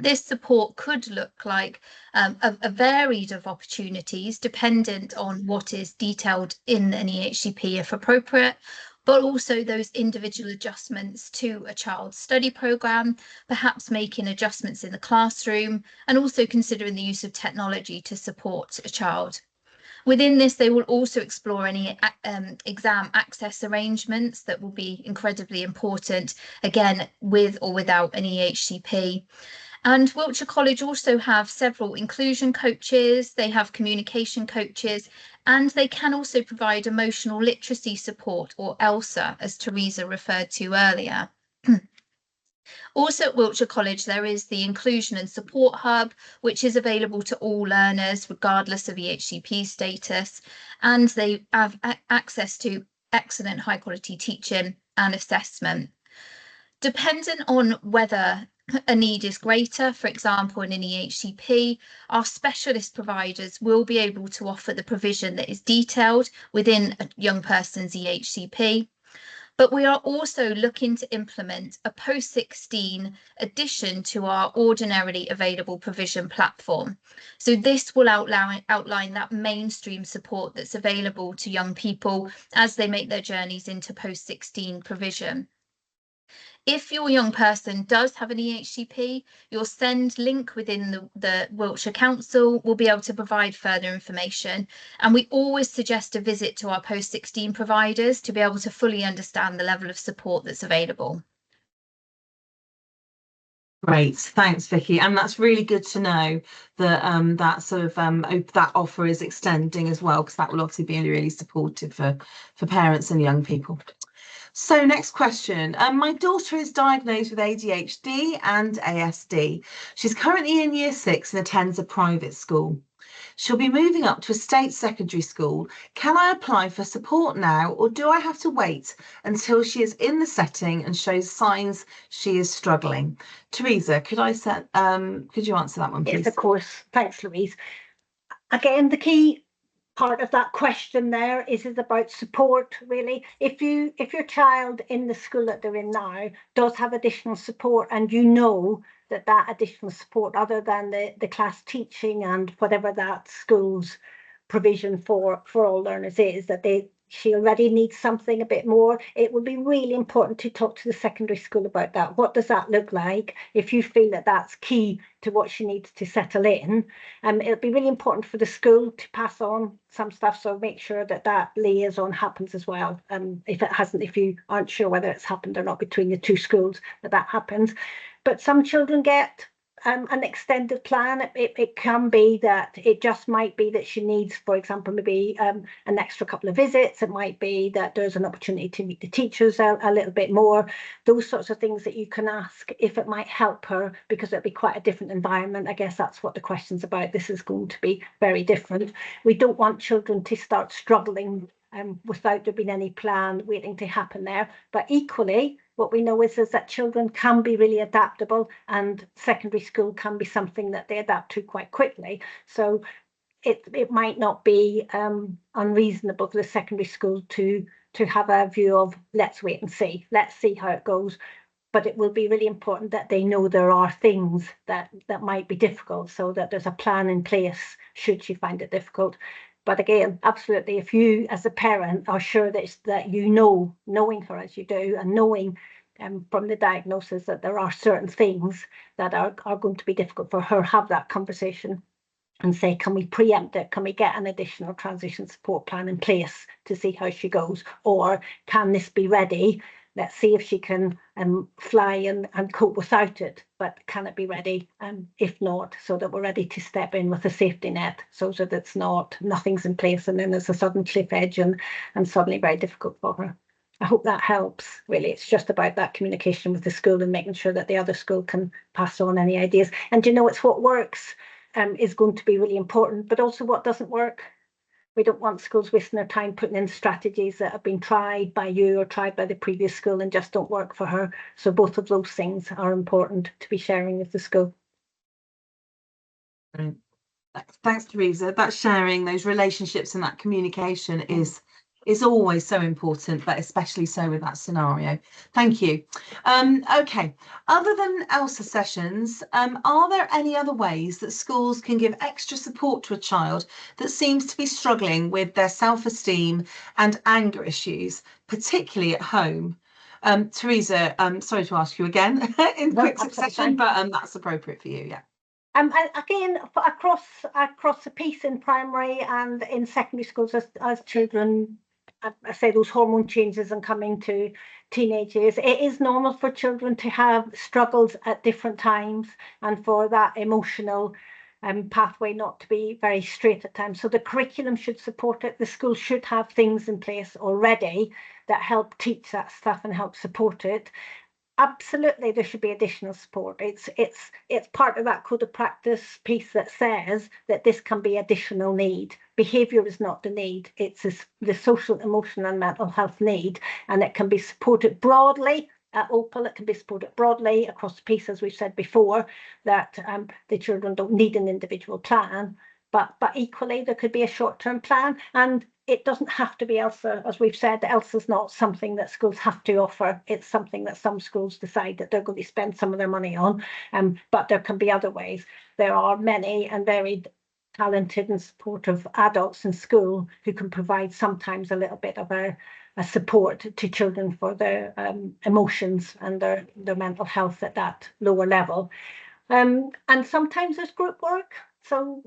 This support could look like a varied of opportunities dependent on what is detailed in an EHCP if appropriate, but also those individual adjustments to a child's study programme, perhaps making adjustments in the classroom, and also considering the use of technology to support a child. Within this, they will also explore any exam access arrangements that will be incredibly important, again, with or without an EHCP. And Wiltshire College also have several inclusion coaches, they have communication coaches, and they can also provide emotional literacy support, or ELSA, as Teresa referred to earlier. Also at Wiltshire College, there is the Inclusion and Support Hub, which is available to all learners, regardless of EHCP status, and they have access to excellent high quality teaching and assessment. Dependent on whether a need is greater, for example, in an EHCP, our specialist providers will be able to offer the provision that is detailed within a young person's EHCP. But we are also looking to implement a post-16 addition to our ordinarily available provision platform. So this will outline that mainstream support that's available to young people as they make their journeys into post-16 provision. If your young person does have an EHCP, your SEND link within the Wiltshire Council will be able to provide further information. And we always suggest a visit to our post-16 providers to be able to fully understand the level of support that's available. Great, thanks, Vicky. And that's really good to know that that sort of that offer is extending as well, because that will obviously be really supportive for parents and young people. So next question. My daughter is diagnosed with ADHD and ASD. She's currently in year 6 and attends a private school. She'll be moving up to a state secondary school. Can I apply for support now, or do I have to wait until she is in the setting and shows signs she is struggling? Teresa, could you answer that one, please? Yes, of course. Thanks, Louise. Again, the key part of that question there is about support, really. If your child in the school that they're in now does have additional support, and you know that additional support, other than the class teaching and whatever that school's provision for all learners is, that she already needs something a bit more, it would be really important to talk to the secondary school about that. What does that look like? If you feel that that's key to what she needs to settle in, it'll be really important for the school to pass on some stuff, so make sure that liaison happens as well. If you aren't sure whether it's happened or not between the two schools, that happens. But some children get an extended plan. It can be that it just might be that she needs, for example, maybe an extra couple of visits. It might be that there's an opportunity to meet the teachers a little bit more. Those sorts of things that you can ask if it might help her, because it'll be quite a different environment. I guess that's what the question's about. This is going to be very different. We don't want children to start struggling without there being any plan waiting to happen there. But equally, what we know is that children can be really adaptable, and secondary school can be something that they adapt to quite quickly. So it might not be unreasonable for the secondary school to have a view of let's wait and see, let's see how it goes. But it will be really important that they know there are things that might be difficult, so that there's a plan in place should she find it difficult. But again, absolutely, if you as a parent are sure that you know, knowing her as you do, and knowing from the diagnosis that there are certain things that are going to be difficult for her, have that conversation and say, can we preempt it? Can we get an additional transition support plan in place to see how she goes? Or can this be ready? Let's see if she can fly and cope without it, but can it be ready? If not, so that we're ready to step in with a safety net, so that it's nothing's in place and then there's a sudden cliff edge and suddenly very difficult for her. I hope that helps. Really, it's just about that communication with the school and making sure that the other school can pass on any ideas. And it's what works is going to be really important, but also what doesn't work. We don't want schools wasting their time putting in strategies that have been tried by you or tried by the previous school and just don't work for her. So both of those things are important to be sharing with the school. Brilliant. Thanks, Teresa. That sharing, those relationships and that communication is always so important, but especially so with that scenario. Thank you. Okay, other than ELSA sessions, are there any other ways that schools can give extra support to a child that seems to be struggling with their self-esteem and anger issues, particularly at home? Teresa, sorry to ask you again in quick succession, but that's appropriate for you, yeah. And again, across the piece in primary and in secondary schools, as children, I say those hormone changes and coming to teenage years, it is normal for children to have struggles at different times, and for that emotional pathway not to be very straight at times. So the curriculum should support it. The school should have things in place already that help teach that stuff and help support it. Absolutely, there should be additional support. It's part of that code of practice piece that says that this can be additional need. Behaviour is not the need. It's the social, emotional and mental health need, and it can be supported broadly at OPAL. It can be supported broadly across the piece, as we've said before, that the children don't need an individual plan, but equally there could be a short-term plan. And it doesn't have to be ELSA. As we've said, ELSA is not something that schools have to offer. It's something that some schools decide that they're going to spend some of their money on, but there can be other ways. There are many and varied talented and supportive adults in school who can provide sometimes a little bit of a support to children for their emotions and their mental health at that lower level. And sometimes there's group work. So,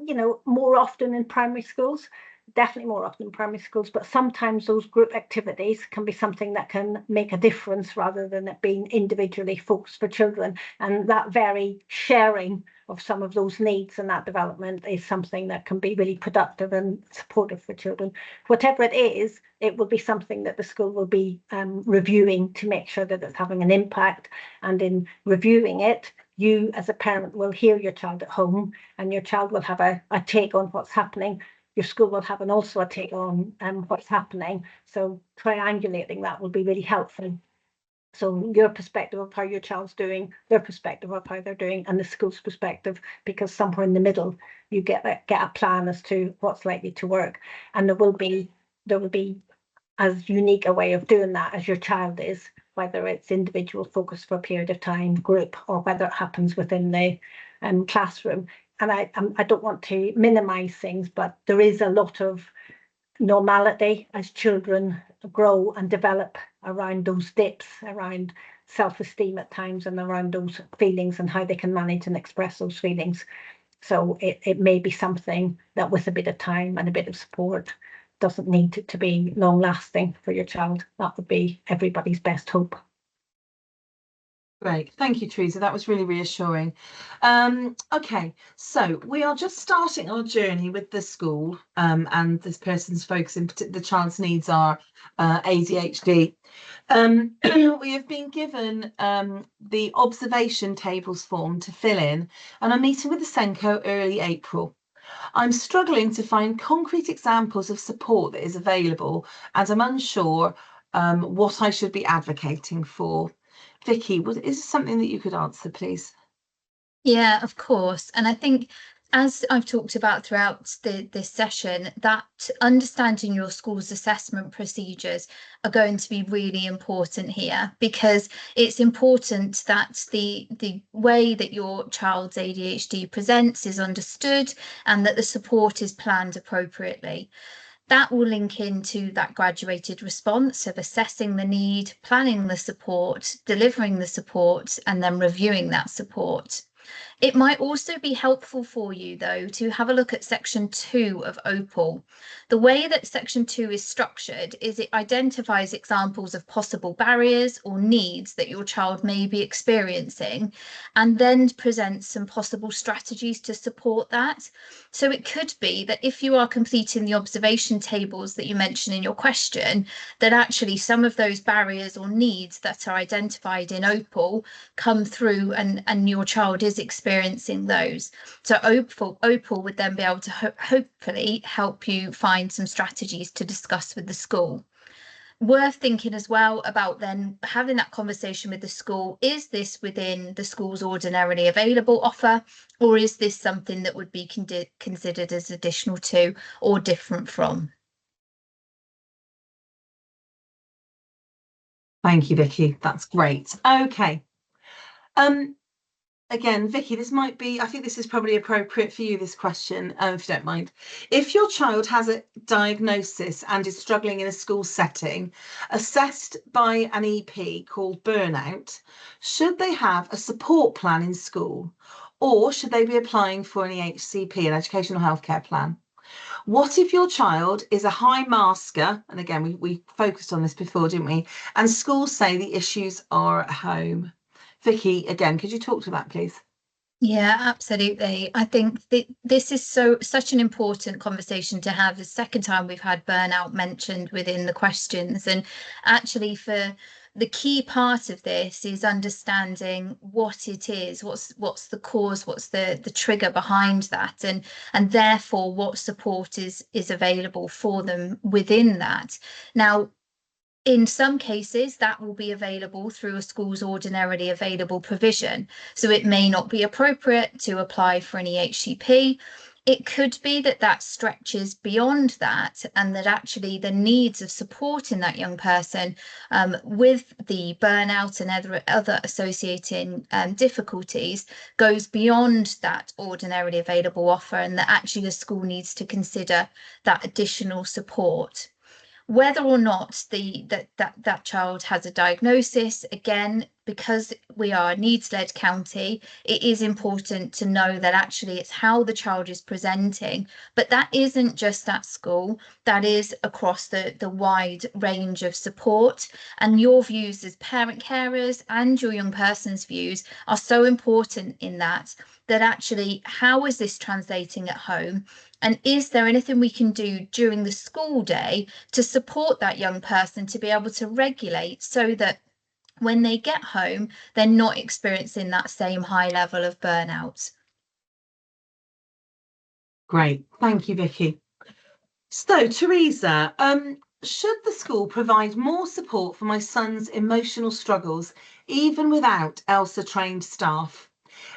more often in primary schools, definitely more often in primary schools, but sometimes those group activities can be something that can make a difference rather than it being individually focused for children. And that very sharing of some of those needs and that development is something that can be really productive and supportive for children. Whatever it is, it will be something that the school will be reviewing to make sure that it's having an impact. And in reviewing it, you as a parent will hear your child at home, and your child will have a take on what's happening. Your school will have also a take on what's happening. So triangulating that will be really helpful. So your perspective of how your child's doing, their perspective of how they're doing, and the school's perspective, because somewhere in the middle you get a plan as to what's likely to work. And there will be as unique a way of doing that as your child is, whether it's individual focus for a period of time, group, or whether it happens within the classroom. And I don't want to minimize things, but there is a lot of normality as children grow and develop around those dips, around self-esteem at times, and around those feelings and how they can manage and express those feelings. So it may be something that with a bit of time and a bit of support doesn't need to be long lasting for your child. That would be everybody's best hope. Great, thank you, Teresa. That was really reassuring. Okay, so we are just starting our journey with the school, and this person's focus in the child's needs are ADHD. We have been given the observation tables form to fill in, and I'm meeting with the Senko early April. I'm struggling to find concrete examples of support that is available, and I'm unsure what I should be advocating for. Vicky, is this something that you could answer, please? Yeah, of course. And I think, as I've talked about throughout this session, that understanding your school's assessment procedures are going to be really important here, because it's important that the way that your child's ADHD presents is understood and that the support is planned appropriately. That will link into that graduated response of assessing the need, planning the support, delivering the support, and then reviewing that support. It might also be helpful for you, though, to have a look at section 2 of OPAL. The way that section 2 is structured is it identifies examples of possible barriers or needs that your child may be experiencing, and then presents some possible strategies to support that. So it could be that if you are completing the observation tables that you mentioned in your question, that actually some of those barriers or needs that are identified in OPAL come through, and your child is experiencing those. So OPAL would then be able to hopefully help you find some strategies to discuss with the school. Worth thinking as well about then having that conversation with the school. Is this within the school's ordinarily available offer, or is this something that would be considered as additional to or different from? Thank you, Vicky. That's great. Okay. Again, Vicky, this might be, I think this is probably appropriate for you, this question, if you don't mind. If your child has a diagnosis and is struggling in a school setting, assessed by an EP called burnout, should they have a support plan in school, or should they be applying for an EHCP, an educational healthcare plan? What if your child is a high masker? And again, we focused on this before, didn't we? And schools say the issues are at home. Vicky, again, could you talk to that, please? Yeah, absolutely. I think this is such an important conversation to have. The second time we've had burnout mentioned within the questions, and actually for the key part of this is understanding what it is, what's the cause, what's the trigger behind that, and therefore what support is available for them within that. Now, in some cases, that will be available through a school's ordinarily available provision. So it may not be appropriate to apply for an EHCP. It could be that that stretches beyond that, and that actually the needs of supporting that young person with the burnout and other associating difficulties goes beyond that ordinarily available offer, and that actually the school needs to consider that additional support. Whether or not that child has a diagnosis, again, because we are a needs-led county, it is important to know that actually it's how the child is presenting, but that isn't just at school, that is across the wide range of support. And your views as parent carers and your young person's views are so important in that actually, how is this translating at home? And is there anything we can do during the school day to support that young person to be able to regulate, so that when they get home, they're not experiencing that same high level of burnout? Great, thank you, Vicky. So, Teresa, should the school provide more support for my son's emotional struggles, even without ELSA trained staff?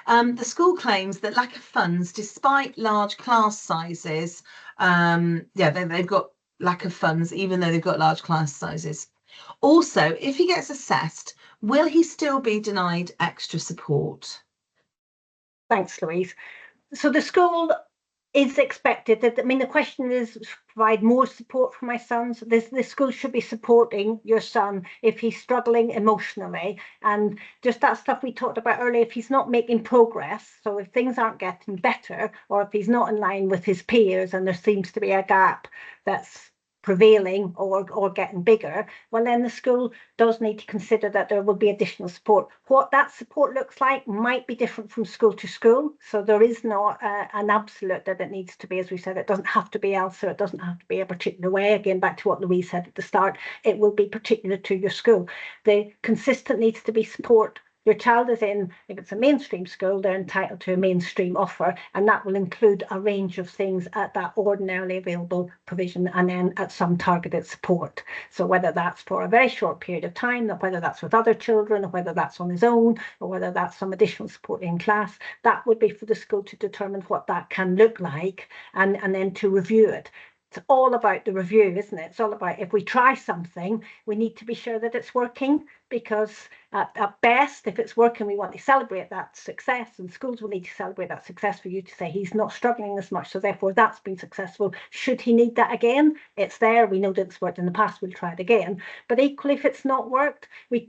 The school claims that lack of funds, despite large class sizes, they've got lack of funds, even though they've got large class sizes. Also, if he gets assessed, will he still be denied extra support? Thanks, Louise. So the school is expected that, I mean, the question is provide more support for my son. So the school should be supporting your son if he's struggling emotionally, and just that stuff we talked about earlier. If he's not making progress, so if things aren't getting better, or if he's not in line with his peers and there seems to be a gap that's prevailing or getting bigger, well, then the school does need to consider that there will be additional support. What that support looks like might be different from school to school. So there is not an absolute that it needs to be, as we said, it doesn't have to be ELSA, it doesn't have to be a particular way. Again, back to what Louise said at the start, it will be particular to your school. The consistent needs to be support. Your child is in, if it's a mainstream school, they're entitled to a mainstream offer, and that will include a range of things at that ordinarily available provision and then at some targeted support. So whether that's for a very short period of time, whether that's with other children, or whether that's on his own, or whether that's some additional support in class, that would be for the school to determine what that can look like and then to review it. It's all about the review, isn't it? It's all about, if we try something, we need to be sure that it's working, because at best, if it's working, we want to celebrate that success, and schools will need to celebrate that success for you to say he's not struggling as much, so therefore that's been successful. Should he need that again, it's there. We know that it's worked in the past, we'll try it again. But equally, if it's not worked, we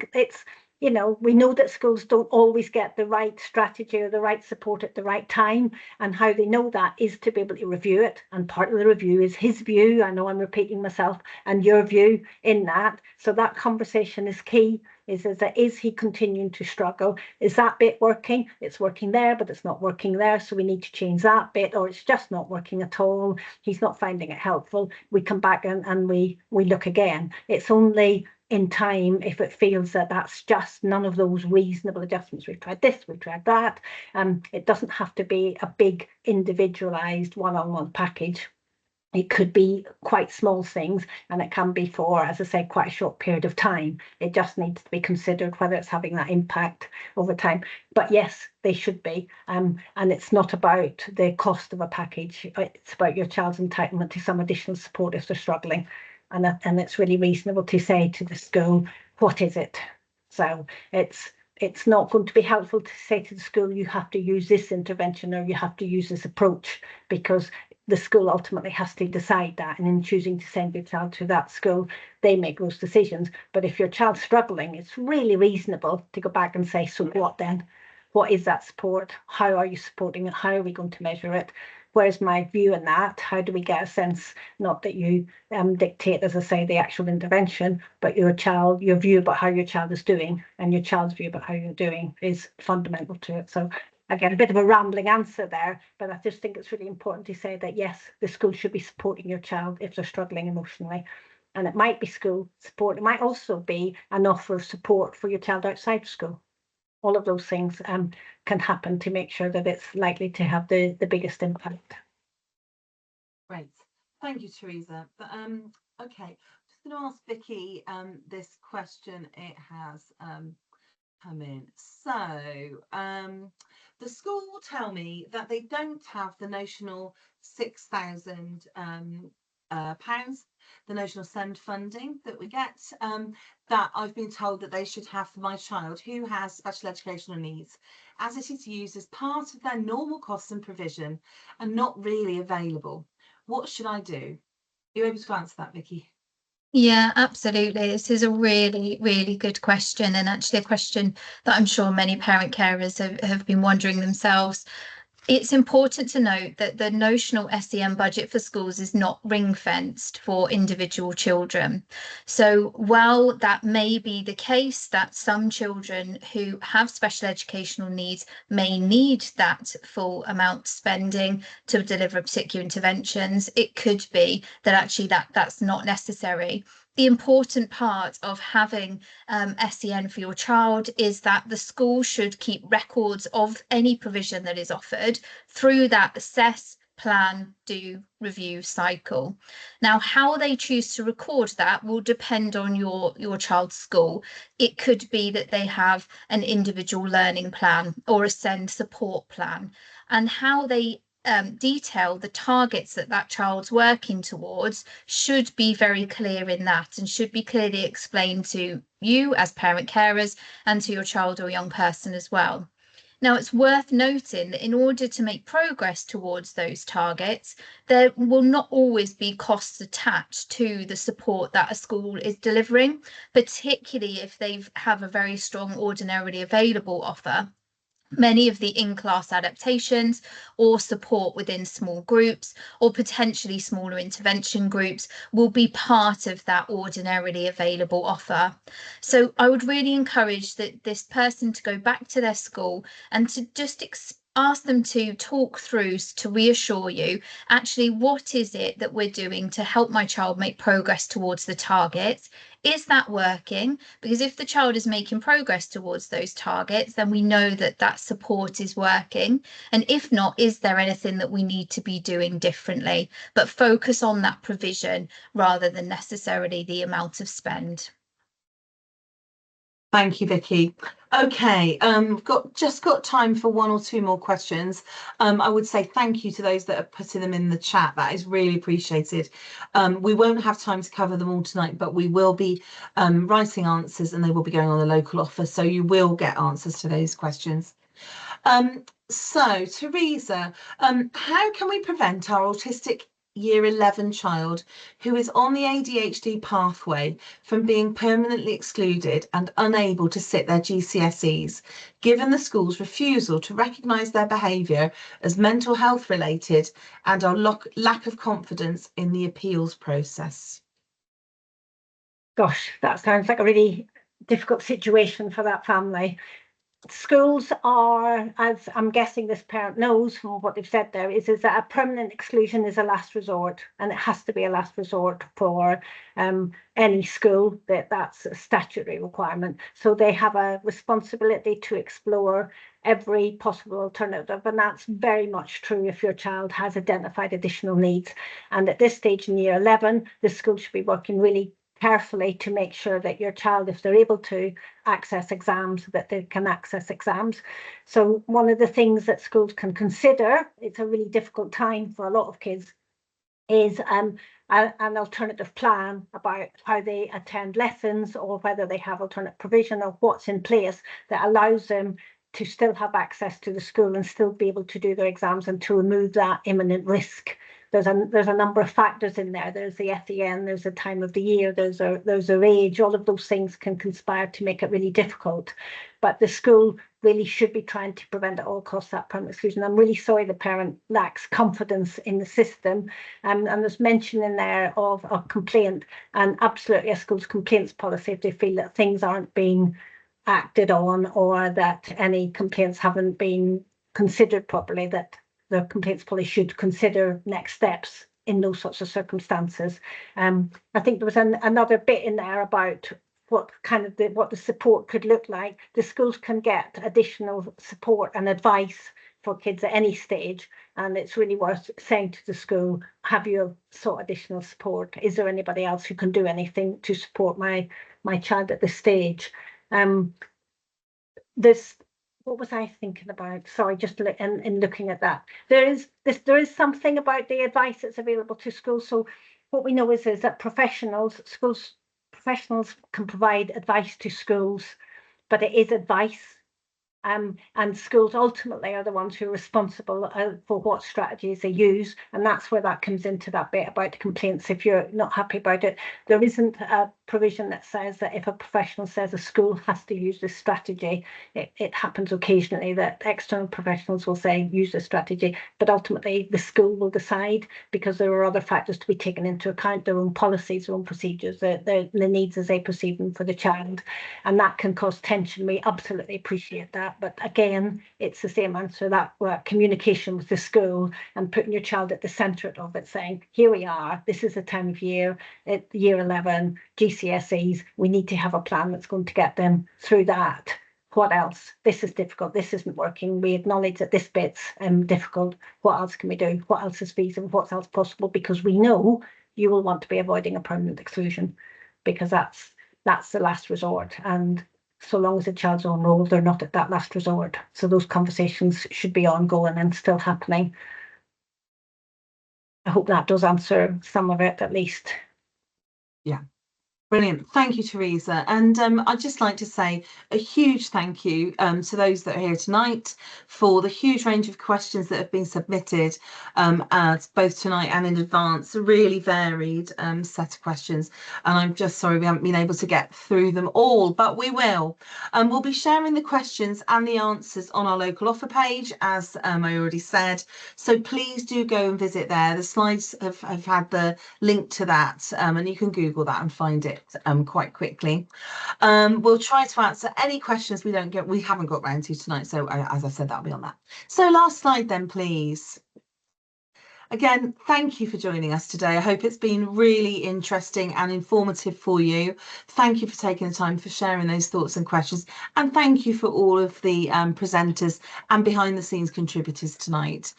know that schools don't always get the right strategy or the right support at the right time, and how they know that is to be able to review it. And part of the review is his view, I know I'm repeating myself, and your view in that. So that conversation is key, is he continuing to struggle? Is that bit working? It's working there, but it's not working there, so we need to change that bit, or it's just not working at all. He's not finding it helpful. We come back and we look again. It's only in time if it feels that that's just none of those reasonable adjustments. We've tried this, we've tried that. It doesn't have to be a big individualized one-on-one package. It could be quite small things, and it can be for, as I say, quite a short period of time. It just needs to be considered whether it's having that impact over time. But yes, they should be. And it's not about the cost of a package. It's about your child's entitlement to some additional support if they're struggling. And it's really reasonable to say to the school, what is it? So it's not going to be helpful to say to the school, you have to use this intervention or you have to use this approach, because the school ultimately has to decide that. And in choosing to send your child to that school, they make those decisions. But if your child's struggling, it's really reasonable to go back and say, so what then? What is that support? How are you supporting it? How are we going to measure it? Where's my view in that? How do we get a sense, not that you dictate, as I say, the actual intervention, but your view about how your child is doing, and your child's view about how you're doing is fundamental to it. So again, a bit of a rambling answer there, but I just think it's really important to say that yes, the school should be supporting your child if they're struggling emotionally. And it might be school support. It might also be an offer of support for your child outside school. All of those things can happen to make sure that it's likely to have the biggest impact. Great, thank you, Teresa. But okay, just going to ask Vicky this question. It has come in. So the school will tell me that they don't have the notional £6,000 pounds, the notional SEND funding that we get, that I've been told that they should have for my child who has special educational needs, as it is used as part of their normal costs and provision and not really available. What should I do? Are you able to answer that, Vicky? Yeah, absolutely. This is a really, really good question, and actually a question that I'm sure many parent carers have been wondering themselves. It's important to note that the notional SEN budget for schools is not ring-fenced for individual children. So while that may be the case that some children who have special educational needs may need that full amount spending to deliver particular interventions, it could be that actually that's not necessary. The important part of having SEN for your child is that the school should keep records of any provision that is offered through that assess, plan, do, review cycle. Now, how they choose to record that will depend on your child's school. It could be that they have an individual learning plan or a SEND support plan, and how they detail the targets that child's working towards should be very clear in that, and should be clearly explained to you as parent carers and to your child or young person as well. Now, it's worth noting that in order to make progress towards those targets, there will not always be costs attached to the support that a school is delivering, particularly if they have a very strong ordinarily available offer. Many of the in-class adaptations or support within small groups or potentially smaller intervention groups will be part of that ordinarily available offer. So I would really encourage this person to go back to their school and to just ask them to talk through, to reassure you, actually, what is it that we're doing to help my child make progress towards the targets? Is that working? Because if the child is making progress towards those targets, then we know that that support is working. And if not, is there anything that we need to be doing differently? But focus on that provision rather than necessarily the amount of spend. Thank you, Vicky. Okay, just got time for one or two more questions. I would say thank you to those that are putting them in the chat. That is really appreciated. We won't have time to cover them all tonight, but we will be writing answers and they will be going on the local offer. So you will get answers to those questions. So Teresa, how can we prevent our autistic Year 11 child who is on the ADHD pathway from being permanently excluded and unable to sit their GCSEs, given the school's refusal to recognise their behaviour as mental health related and our lack of confidence in the appeals process? Gosh, that sounds like a really difficult situation for that family. Schools are, as I'm guessing this parent knows from what they've said there, is that a permanent exclusion is a last resort, and it has to be a last resort for any school. That's a statutory requirement. So they have a responsibility to explore every possible alternative, and that's very much true if your child has identified additional needs. And at this stage in Year 11, the school should be working really carefully to make sure that your child, if they're able to access exams, that they can access exams. So one of the things that schools can consider, it's a really difficult time for a lot of kids, is an alternative plan about how they attend lessons, or whether they have alternate provision, or what's in place that allows them to still have access to the school and still be able to do their exams, and to remove that imminent risk. There's a number of factors in there. There's the SEN, there's the time of the year, there's their age. All of those things can conspire to make it really difficult. But the school really should be trying to prevent at all costs that permanent exclusion. I'm really sorry the parent lacks confidence in the system. And there's mention in there of a complaint, and absolutely a school's complaints policy if they feel that things aren't being acted on, or that any complaints haven't been considered properly, that the complaints policy should consider next steps in those sorts of circumstances. I think there was another bit in there about what kind of what the support could look like. The schools can get additional support and advice for kids at any stage, and it's really worth saying to the school, have you sought additional support? Is there anybody else who can do anything to support my child at this stage? What was I thinking about? Sorry, just in looking at that, there is something about the advice that's available to schools. So what we know is that professionals can provide advice to schools, but it is advice. And schools ultimately are the ones who are responsible for what strategies they use, and that's where that comes into that bit about the complaints. If you're not happy about it, there isn't a provision that says that if a professional says a school has to use this strategy. It happens occasionally that external professionals will say use this strategy, but ultimately the school will decide, because there are other factors to be taken into account, their own policies, their own procedures, the needs as they perceive them for the child, and that can cause tension. We absolutely appreciate that. But again, it's the same answer, that communication with the school and putting your child at the centre of it, saying, here we are, this is the time of year, at Year 11, GCSEs, we need to have a plan that's going to get them through that. What else? This is difficult, this isn't working, we acknowledge that this bit's difficult, what else can we do? What else is feasible? What else possible? Because we know you will want to be avoiding a permanent exclusion, because that's the last resort, and so long as the child's on roll, they're not at that last resort. So those conversations should be ongoing and still happening. I hope that does answer some of it, at least. Yeah. Brilliant. Thank you, Teresa. And I'd just like to say a huge thank you to those that are here tonight for the huge range of questions that have been submitted both tonight and in advance. A really varied set of questions. And I'm just sorry we haven't been able to get through them all, but we will. We'll be sharing the questions and the answers on our local offer page, as I already said. So please do go and visit there. The slides have had the link to that, and you can Google that and find it quite quickly. We'll try to answer any questions we haven't got round to tonight. So as I said, that'll be on that. So last slide then, please. Again, thank you for joining us today. I hope it's been really interesting and informative for you. Thank you for taking the time for sharing those thoughts and questions. And thank you for all of the presenters and behind the scenes contributors tonight.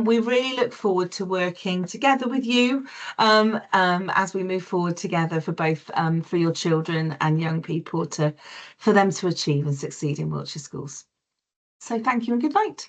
We really look forward to working together with you as we move forward together for both for your children and young people for them to achieve and succeed in Wiltshire schools. So thank you and good night.